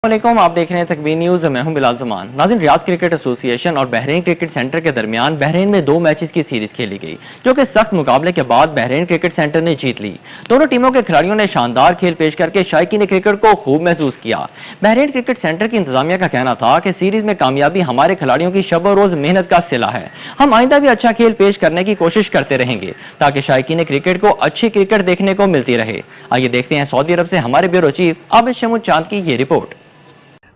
वालेकुम, आप देख रहे हैं तकवीर न्यूज़। मैं हूं बिलाल जमान। नाज़रीन, रियाद क्रिकेट एसोसिएशन और बहरीन क्रिकेट सेंटर के दरमियान बहरीन में 2 मैचेस की सीरीज खेली गई, जो कि सख्त मुकाबले के बाद बहरीन क्रिकेट सेंटर ने जीत ली। दोनों टीमों के खिलाड़ियों ने शानदार खेल पेश करके शायकीन क्रिकेट को खूब महसूस किया। बहरीन क्रिकेट सेंटर की इंतजामिया का कहना था कि सीरीज में कामयाबी हमारे खिलाड़ियों की शब रोज मेहनत का सिला है। हम आइंदा भी अच्छा खेल पेश करने की कोशिश करते रहेंगे ताकि शायकीन क्रिकेट को अच्छी क्रिकेट देखने को मिलती रहे। आइए देखते हैं सऊदी अरब से हमारे ब्यूरो चीफ आबिद शमूद चांद की ये रिपोर्ट।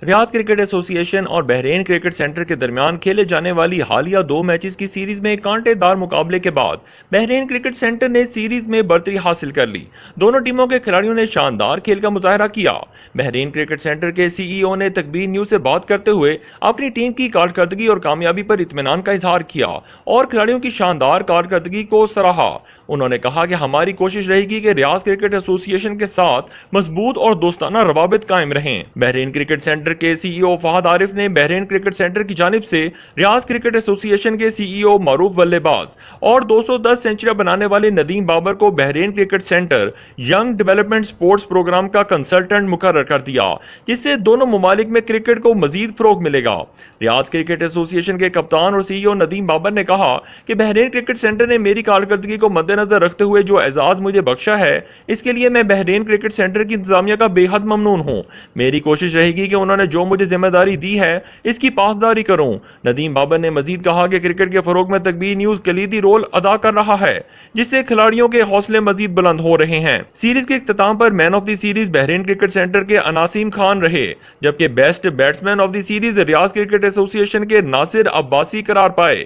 रियाद क्रिकेट एसोसिएशन और बहरीन क्रिकेट सेंटर के दरमियान खेले जाने वाली हालिया 2 मैचेस की सीरीज में कांटेदार मुकाबले के बाद बहरीन क्रिकेट सेंटर ने सीरीज में बढ़तरी हासिल कर ली। दोनों टीमों के खिलाड़ियों ने शानदार खेल का मुजाहरा किया। बहरीन क्रिकेट सेंटर के सीईओ ने तकबीर न्यूज से बात करते हुए अपनी टीम की कारकर्दगी और कामयाबी पर इत्मीनान का इजहार किया और खिलाड़ियों की शानदार कारकर्दगी को सराहा। उन्होंने कहा कि हमारी कोशिश रहेगी कि रियाद क्रिकेट एसोसिएशन के साथ मजबूत और दोस्ताना रवाबित कायम रहें। बहरीन क्रिकेट सेंटर के सीईओ फहद आरिफ ने बहरीन क्रिकेट सेंटर की जानिब से रियाद क्रिकेट एसोसिएशन के सीईओ मारूफ बल्लेबाज और 210 सेंचुरियां बनाने वाले नदीम बाबर को Bahrain cricket centre young development sports programme का कंसल्टेंट मुकर्रर कर दिया, जिससे दोनों ममालिक में क्रिकेट को मजीद फरोग मिलेगा। रियाद क्रिकेट एसोसिएशन के कप्तान और सीईओ नदीम बाबर ने कहा कि बहरीन क्रिकेट सेंटर ने मेरी कारकर्दगी को मद्देनजर रखते हुए जो एजाज मुझे बख्शा है, इसके लिए मैं बहरीन क्रिकेट सेंटर की इंतजामिया का बेहद ममनून हूं। मेरी कोशिश रहेगी कि उन्होंने जो मुझे जिम्मेदारी दी है इसकी पासदारी करूं। नदीम बाबर ने मजीद कहा कि क्रिकेट के फरोग में तकबीर न्यूज कलीदी रोल अदा कर रहा है, जिससे खिलाड़ियों के हौसले मजीद बुलंद हो रहे हैं। सीरीज के इख्तिताम पर man of the series Bahrain cricket centre के अनासीम खान रहे, जबकि best batsman of the series Riyadh cricket association के नासिर अब्बासी करार पाए।